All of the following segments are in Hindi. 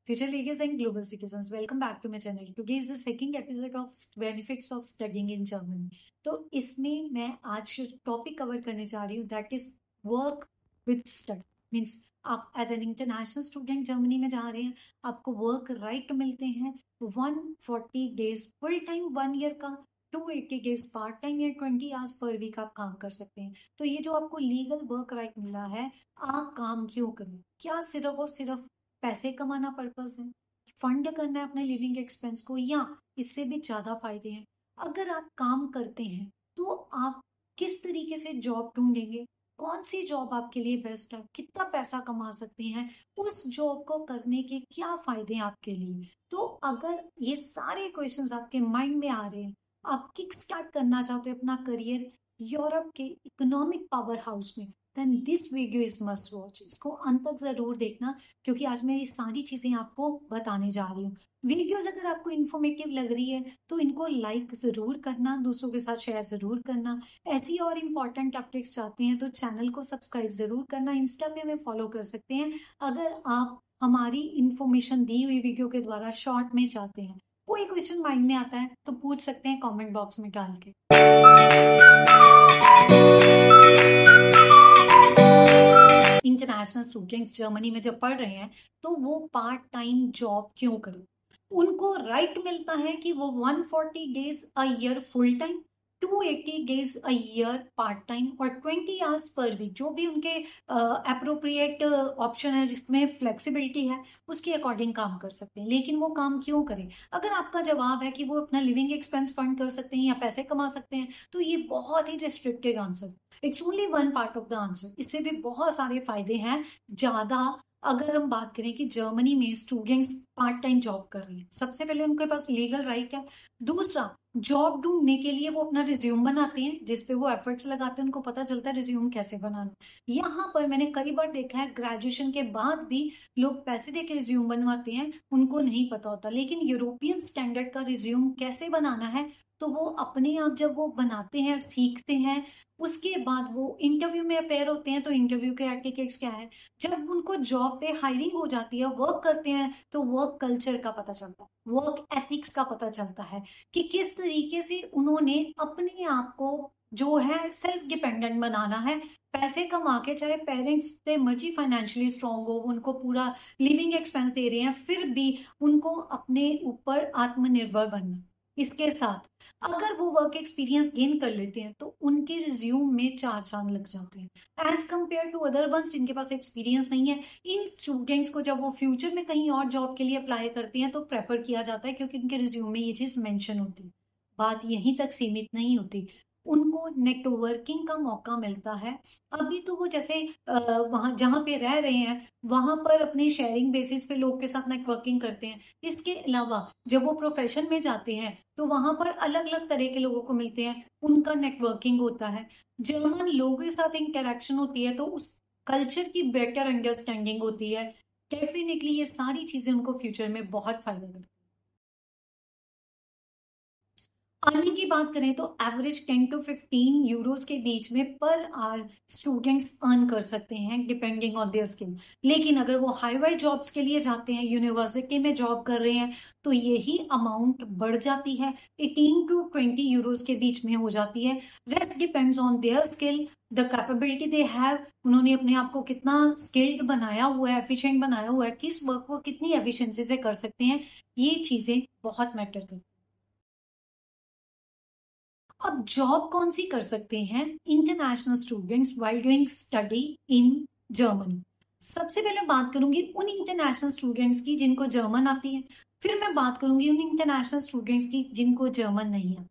Future leaders and global citizens, welcome back to my channel. Today is the second episode of benefits of studying in Germany. तो इसमें मैं आज टॉपिक कवर करने जा रही हूँ that is work with study. Means आप as an international student Germany में जा रहे हैं, आपको वर्क राइट मिलते हैं 140 डेज फुल टाइम 1 ईयर का, 280 डेज पार्ट टाइम या 20 आवर्स पर वीक आप काम कर सकते हैं. तो ये जो आपको लीगल वर्क राइट मिला है, आप काम क्यों करें? क्या सिर्फ और सिर्फ पैसे कमाना पर्पस है, फंड करना है अपने लिविंग एक्सपेंस को, या इससे भी ज्यादा फायदे हैं? अगर आप काम करते हैं तो आप किस तरीके से जॉब ढूंढेंगे, कौन सी जॉब आपके लिए बेस्ट है, कितना पैसा कमा सकते हैं, उस जॉब को करने के क्या फायदे हैं आपके लिए. तो अगर ये सारे क्वेश्चंस आपके माइंड में आ रहे हैं, आप किक स्टार्ट करना चाहते हो अपना करियर यूरोप के इकोनॉमिक पावर हाउस में, then this video is must watch. इसको अंत तक जरूर देखना, क्योंकि आज मैं ये सारी चीजें आपको बताने जा रही हूँ. वीडियोस अगर आपको इन्फॉर्मेटिव लग रही है तो इनको लाइक जरूर करना, दूसरों के साथ शेयर जरूर करना. ऐसी और इम्पोर्टेंट अपडेट्स चाहते हैं तो चैनल को सब्सक्राइब जरूर करना. इंस्टा पे हमें फॉलो कर सकते हैं अगर आप हमारी इंफॉर्मेशन दी हुई वीडियो के द्वारा शॉर्ट में चाहते हैं. कोई क्वेश्चन माइंड में आता है तो पूछ सकते हैं कमेंट बॉक्स में डाल के. इंटरनेशनल स्टूडेंट्स जर्मनी में जब पढ़ रहे हैं तो वो पार्ट टाइम जॉब क्यों करें? उनको राइट मिलता है कि वो 140 days a year full time, 280 days a year part time और 20 आवर्स पर वीक, जो भी उनके अप्रोप्रिएट ऑप्शन है जिसमें फ्लेक्सिबिलिटी है, उसके अकॉर्डिंग काम कर सकते हैं. लेकिन वो काम क्यों करें? अगर आपका जवाब है कि वो अपना लिविंग एक्सपेंस फंड कर सकते हैं या पैसे कमा सकते हैं, तो ये बहुत ही restricted answer. It's only one part of the answer. इससे भी बहुत सारे फायदे हैं ज्यादा. अगर हम बात करें कि जर्मनी में स्टूडेंट्स पार्ट टाइम जॉब कर रहे हैं, सबसे पहले उनके पास लीगल राइट है. दूसरा, जॉब ढूंढने के लिए वो अपना रिज्यूम बनाते हैं जिसपे वो एफर्ट्स लगाते हैं, उनको पता चलता है रिज्यूम कैसे बनाना. यहाँ पर मैंने कई बार देखा है ग्रेजुएशन के बाद भी लोग पैसे देके रिज्यूम बनवाते हैं, उनको नहीं पता होता. लेकिन यूरोपियन स्टैंडर्ड का रिज्यूम कैसे बनाना है तो वो अपने आप जब वो बनाते हैं, सीखते हैं, उसके बाद वो इंटरव्यू में अपेयर होते हैं. तो इंटरव्यू के एटिकेट्स क्या है, जब उनको जॉब पे हायरिंग हो जाती है, वर्क करते हैं, तो वर्क कल्चर का पता चलता है, वर्क एथिक्स का पता चलता है कि किस तरीके से उन्होंने अपने आप को जो है सेल्फ डिपेंडेंट बनाना है. पैसे कमा के, चाहे पेरेंट्स से मर्जी फाइनेंशियली स्ट्रांग हो, उनको पूरा लिविंग एक्सपेंस दे रहे हैं, फिर भी उनको अपने ऊपर आत्मनिर्भर बनना. इसके साथ अगर वो वर्क एक्सपीरियंस गेन कर लेते हैं तो उनके रिज्यूम में 4 चांद लग जाते हैं as compared to other ones जिनके पास एक्सपीरियंस नहीं है. इन स्टूडेंट्स को जब वो फ्यूचर में कहीं और जॉब के लिए अप्लाई करते हैं तो प्रेफर किया जाता है, क्योंकि उनके रिज्यूम में ये चीज मेंशन होती है. बात यहीं तक सीमित नहीं होती, उनको नेटवर्किंग का मौका मिलता है. अभी तो वो जैसे वहां जहां पे रह रहे हैं वहां पर अपने शेयरिंग बेसिस पे लोग के साथ नेटवर्किंग करते हैं. इसके अलावा जब वो प्रोफेशन में जाते हैं तो वहां पर अलग अलग तरह के लोगों को मिलते हैं, उनका नेटवर्किंग होता है, जर्मन लोगों के साथ इंटरेक्शन होती है, तो उस कल्चर की बेटर अंडरस्टैंडिंग होती है. डेफिनेटली ये सारी चीजें उनको फ्यूचर में बहुत फायदा करती है. अर्निंग की बात करें तो एवरेज 10 to 15 यूरोस के बीच में पर आवर स्टूडेंट्स अर्न कर सकते हैं डिपेंडिंग ऑन देयर स्किल. लेकिन अगर वो हाई वाई जॉब्स के लिए जाते हैं, यूनिवर्सिटी में जॉब कर रहे हैं, तो यही अमाउंट बढ़ जाती है, 18 to 20 यूरोस के बीच में हो जाती है. Rest depends on their skill, the capability they have. उन्होंने अपने आप को कितना स्किल्ड बनाया हुआ है, एफिशिएंट बनाया हुआ है, किस वर्क को कितनी एफिशिएंसी से कर सकते हैं, ये चीजें बहुत मैटर करती हैं. अब जॉब कौन सी कर सकते हैं international students while doing study in Germany? सबसे पहले बात करूंगी उन इंटरनेशनल स्टूडेंट्स की जिनको जर्मन आती है, फिर मैं बात करूंगी उन इंटरनेशनल स्टूडेंट्स की जिनको जर्मन नहीं आती.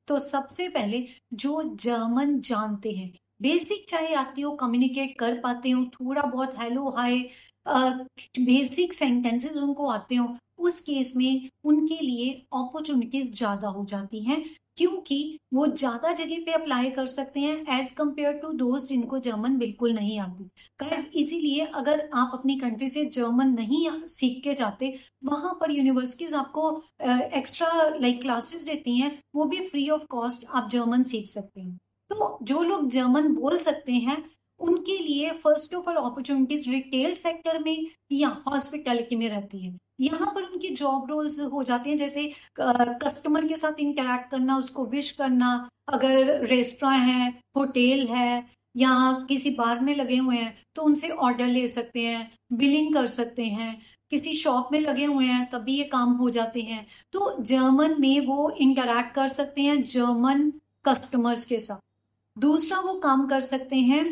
तो सबसे पहले जो जर्मन जानते हैं, बेसिक चाहे आती हो, कम्युनिकेट कर पाते हो, थोड़ा बहुत हेलो हाय, बेसिक सेंटेंसेस उनको आते हो, उस केस में उनके लिए अपॉर्चुनिटीज ज्यादा हो जाती हैं, क्योंकि वो ज्यादा जगह पे अप्लाई कर सकते हैं एज कंपेयर टू दोस्त जिनको जर्मन बिल्कुल नहीं आती. गाइस, इसीलिए अगर आप अपनी कंट्री से जर्मन नहीं सीख के जाते, वहां पर यूनिवर्सिटीज आपको एक्स्ट्रा लाइक क्लासेस देती हैं, वो भी फ्री ऑफ कॉस्ट आप जर्मन सीख सकते हैं. तो जो लोग जर्मन बोल सकते हैं उनके लिए first of all opportunities retail sector में या हॉस्पिटैलिटी में रहती है। यहाँ पर उनके जॉब रोल्स हो जाते हैं, जैसे कस्टमर के साथ इंटरेक्ट करना, उसको विश करना, अगर रेस्टोरेंट है, होटल है या किसी बार में लगे हुए हैं तो उनसे ऑर्डर ले सकते हैं, बिलिंग कर सकते हैं, किसी शॉप में लगे हुए हैं तब भी ये काम हो जाते हैं। तो जर्मन में वो इंटरेक्ट कर सकते हैं जर्मन कस्टमर्स के साथ। दूसरा वो काम कर सकते हैं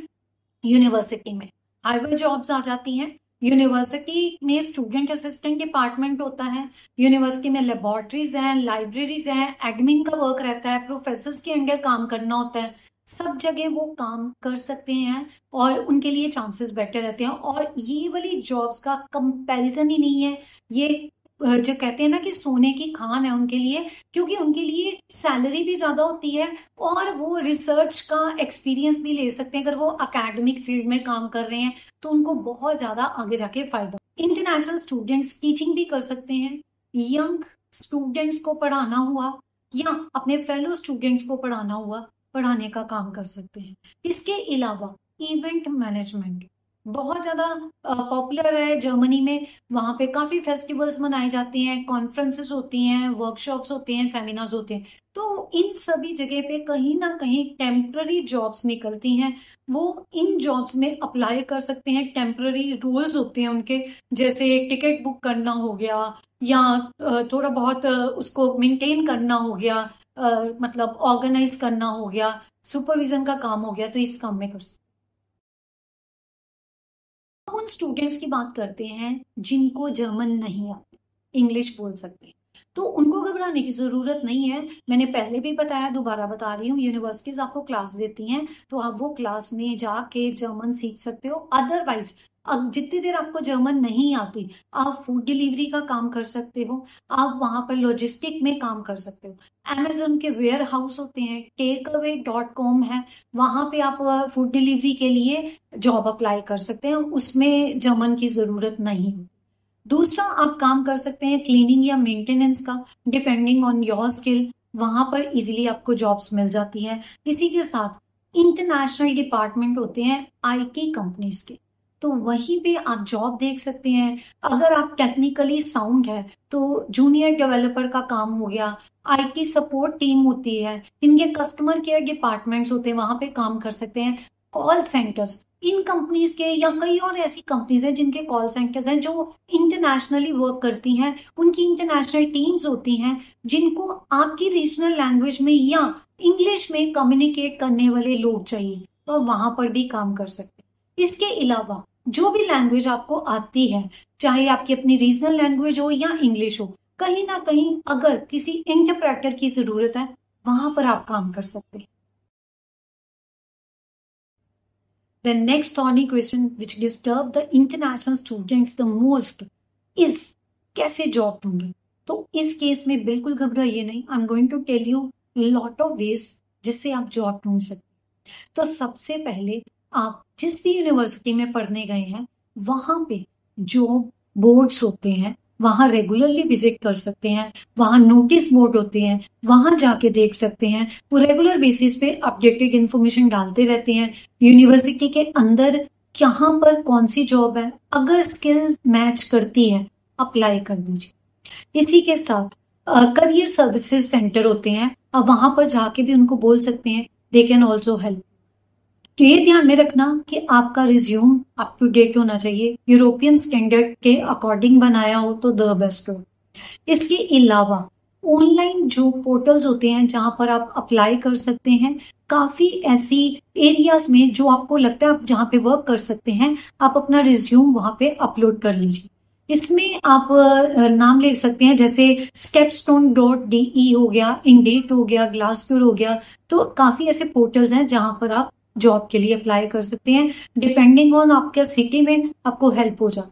यूनिवर्सिटी में, हाईवे जॉब्स आ जाती हैं। यूनिवर्सिटी में स्टूडेंट असिस्टेंट डिपार्टमेंट होता है, यूनिवर्सिटी में लेबोरेटरीज हैं, लाइब्रेरीज हैं, एडमिन का वर्क रहता है, प्रोफेसर्स के अंडर काम करना होता है। सब जगह वो काम कर सकते हैं और उनके लिए चांसेस बेटर रहते हैं। और ये वाली जॉब्स का कंपैरिजन ही नहीं है, ये जो कहते हैं ना कि सोने की खान है उनके लिए, क्योंकि उनके लिए सैलरी भी ज्यादा होती है और वो रिसर्च का एक्सपीरियंस भी ले सकते हैं। अगर वो अकेडमिक फील्ड में काम कर रहे हैं तो उनको बहुत ज्यादा आगे जाके फायदा। इंटरनेशनल स्टूडेंट्स टीचिंग भी कर सकते हैं, यंग स्टूडेंट्स को पढ़ाना हुआ या अपने फेलो स्टूडेंट्स को पढ़ाना हुआ, पढ़ाने का काम कर सकते हैं। इसके अलावा इवेंट मैनेजमेंट बहुत ज्यादा पॉपुलर है जर्मनी में। वहां पे काफी फेस्टिवल्स मनाए जाते हैं, कॉन्फ्रेंसेस होती हैं, वर्कशॉप्स होते हैं, सेमिनार्स होते हैं। तो इन सभी जगह पे कहीं ना कहीं टेम्पररी जॉब्स निकलती हैं, वो इन जॉब्स में अप्लाई कर सकते हैं। टेम्पररी रोल्स होते हैं उनके, जैसे टिकट बुक करना हो गया या थोड़ा बहुत उसको मेंटेन करना हो गया, मतलब ऑर्गेनाइज करना हो गया, सुपरविजन का काम हो गया, तो इस काम में कर सकते। अब उन स्टूडेंट्स की बात करते हैं जिनको जर्मन नहीं आती, इंग्लिश बोल सकते हैं, तो उनको घबराने की जरूरत नहीं है। मैंने पहले भी बताया, दोबारा बता रही हूँ, यूनिवर्सिटीज आपको क्लास देती हैं तो आप वो क्लास में जाके जर्मन सीख सकते हो। अदरवाइज अब जितनी देर आपको जर्मन नहीं आती, आप फूड डिलीवरी का काम कर सकते हो, आप वहां पर लॉजिस्टिक में काम कर सकते हो। अमेजोन के वेयर हाउस होते हैं, takeaway.com है, वहां पे आप फूड डिलीवरी के लिए जॉब अप्लाई कर सकते हैं, उसमें जर्मन की जरूरत नहीं। दूसरा आप काम कर सकते हैं क्लीनिंग या मेंटेनेंस का, डिपेंडिंग ऑन योर स्किल, वहां पर इजीली आपको जॉब्स मिल जाती हैं। इसी के साथ इंटरनेशनल डिपार्टमेंट होते हैं आईटी कंपनीज के, तो वहीं पे आप जॉब देख सकते हैं। अगर आप टेक्निकली साउंड है तो जूनियर डेवलपर का काम हो गया, आईटी सपोर्ट टीम होती है, इनके कस्टमर केयर डिपार्टमेंट्स होते हैं, वहां पे काम कर सकते हैं। कॉल सेंटर्स इन कंपनीज के या कई और ऐसी कंपनीज हैं जिनके कॉल सेंटर्स हैं जो इंटरनेशनली वर्क करती हैं, उनकी इंटरनेशनल टीम्स होती हैं जिनको आपकी रीजनल लैंग्वेज में या इंग्लिश में कम्युनिकेट करने वाले लोग चाहिए, तो वहां पर भी काम कर सकते हैं। इसके अलावा जो भी लैंग्वेज आपको आती है, चाहे आपकी अपनी रीजनल लैंग्वेज हो या इंग्लिश हो, कहीं ना कहीं अगर किसी इंटरप्रेटर की जरूरत है वहां पर आप काम कर सकते हैं। The next thorny question which disturb the international students the most is कैसे जॉब ढूंढे। तो इस केस में बिल्कुल घबराइए नहीं, I am going to tell you lot of ways जिससे आप जॉब ढूंढ सकते। तो सबसे पहले आप जिस भी यूनिवर्सिटी में पढ़ने गए हैं वहां पे जो बोर्ड्स होते हैं वहां रेगुलरली विजिट कर सकते हैं, वहां नोटिस बोर्ड होते हैं, वहां जाके देख सकते हैं। वो रेगुलर बेसिस पे अपडेटेड इंफॉर्मेशन डालते रहते हैं यूनिवर्सिटी के अंदर कहाँ पर कौन सी जॉब है, अगर स्किल मैच करती है अप्लाई कर दीजिए। इसी के साथ करियर सर्विसेज सेंटर होते हैं, अब वहां पर जाके भी उनको बोल सकते हैं, दे कैन ऑल्सो हेल्प। तो ये ध्यान में रखना कि आपका रिज्यूम अप टू डेट होना चाहिए, यूरोपियन स्टैंडर्ड के अकॉर्डिंग बनाया हो तो द बेस्ट हो। इसके अलावा ऑनलाइन जो पोर्टल्स होते हैं जहां पर आप अप्लाई कर सकते हैं, काफी ऐसी एरियाज में जो आपको लगता है आप जहां पे वर्क कर सकते हैं, आप अपना रिज्यूम वहां पे अपलोड कर लीजिए। इसमें आप नाम ले सकते हैं, जैसे stepstone.de हो गया, इंडेट हो गया, ग्लासडोर हो गया। तो काफी ऐसे पोर्टल्स हैं जहां पर आप जॉब के लिए अप्लाई कर सकते हैं, डिपेंडिंग ऑन आपके सिटी में आपको हेल्प हो जाए।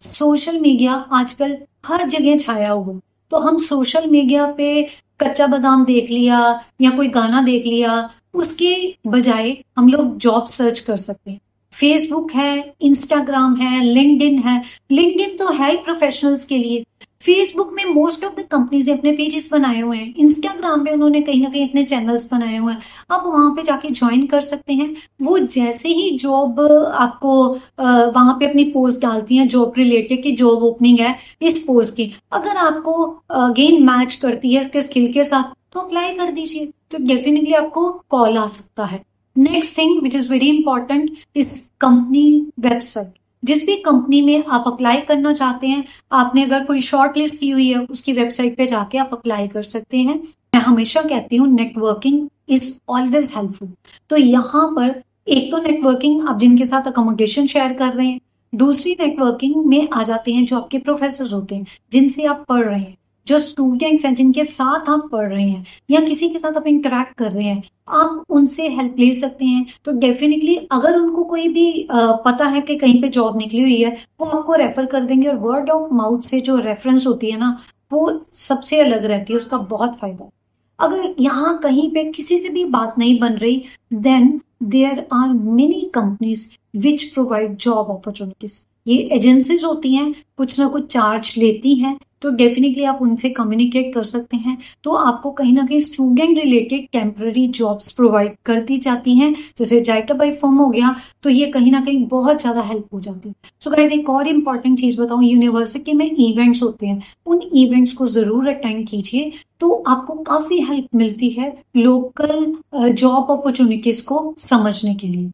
सोशल मीडिया आजकल हर जगह छाया हुआ, तो हम सोशल मीडिया पे कच्चा बादाम देख लिया या कोई गाना देख लिया, उसके बजाय हम लोग जॉब सर्च कर सकते हैं। फेसबुक है, इंस्टाग्राम है, लिंक्डइन है। लिंक्डइन तो है ही प्रोफेशनल्स के लिए, फेसबुक में मोस्ट ऑफ द कंपनीज ने अपने पेजेस बनाए हुए हैं, इंस्टाग्राम पे उन्होंने कहीं ना कहीं अपने चैनल्स बनाए हुए हैं, आप वहां पे जाके ज्वाइन कर सकते हैं। वो जैसे ही जॉब आपको वहां पे अपनी पोस्ट डालती हैं जॉब रिलेटेड की जॉब ओपनिंग है इस पोस्ट की, अगर आपको अगेन मैच करती है उसके स्किल के साथ तो अप्लाई कर दीजिए, तो डेफिनेटली आपको कॉल आ सकता है। Next thing which is very important is company website. जिस भी कंपनी में आप अप्लाई करना चाहते हैं, आपने अगर कोई शॉर्ट लिस्ट की हुई है उसकी वेबसाइट पे जाके आप अप्लाई कर सकते हैं। मैं हमेशा कहती हूँ नेटवर्किंग इज ऑलवेज हेल्पफुल। तो यहाँ पर एक तो नेटवर्किंग आप जिनके साथ अकोमोडेशन शेयर कर रहे हैं, दूसरी नेटवर्किंग में आ जाते हैं जो आपके प्रोफेसर होते हैं जिनसे आप पढ़ रहे हैं, जो स्टूडेंट्स हैं जिनके साथ आप पढ़ रहे हैं, या किसी के साथ आप इंटरेक्ट कर रहे हैं, आप उनसे हेल्प ले सकते हैं। तो डेफिनेटली अगर उनको कोई भी पता है कि कहीं पे जॉब निकली हुई है, वो आपको रेफर कर देंगे, और वर्ड ऑफ माउथ से जो रेफरेंस होती है ना, वो सबसे अलग रहती है, उसका बहुत फायदा है। अगर यहाँ कहीं पे किसी से भी बात नहीं बन रही, then there are many companies which provide job opportunities. ये एजेंसीज होती हैं, कुछ ना कुछ चार्ज लेती हैं, तो डेफिनेटली आप उनसे कम्युनिकेट कर सकते हैं, तो आपको कहीं ना कहीं student related temporary jobs provide कर दी जाती हैं। जैसे जायका बाई फॉर्म हो गया, तो ये कहीं ना कहीं बहुत ज्यादा हेल्प हो जाती है। सो गाइस, एक और इम्पॉर्टेंट चीज बताऊं, यूनिवर्सिटी में इवेंट्स होते हैं, उन इवेंट्स को जरूर अटेंड कीजिए, तो आपको काफी हेल्प मिलती है लोकल जॉब अपॉर्चुनिटीज को समझने के लिए।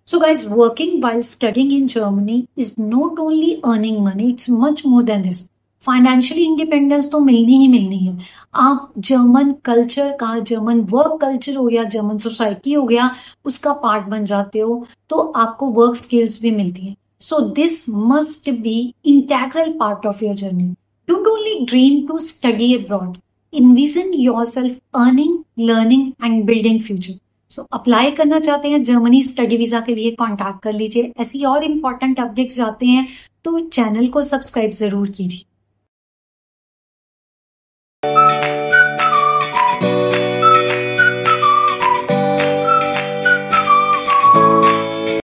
So guys, working while studying in Germany is not only earning money, it's much more than this. Financially independence तो मिलनी ही मिलनी है। आप जर्मन कल्चर का, जर्मन वर्क कल्चर हो गया, जर्मन सोसाइटी हो गया, उसका पार्ट बन जाते हो, तो आपको वर्क स्किल्स भी मिलती है। So this must be integral part of your journey. Don't only dream to study abroad, envision yourself earning, learning and building future. सो अप्लाई करना चाहते हैं जर्मनी स्टडी वीजा के लिए, कांटेक्ट कर लीजिए। ऐसी और इम्पोर्टेंट अपडेट्स जाते हैं तो चैनल को सब्सक्राइब जरूर कीजिए।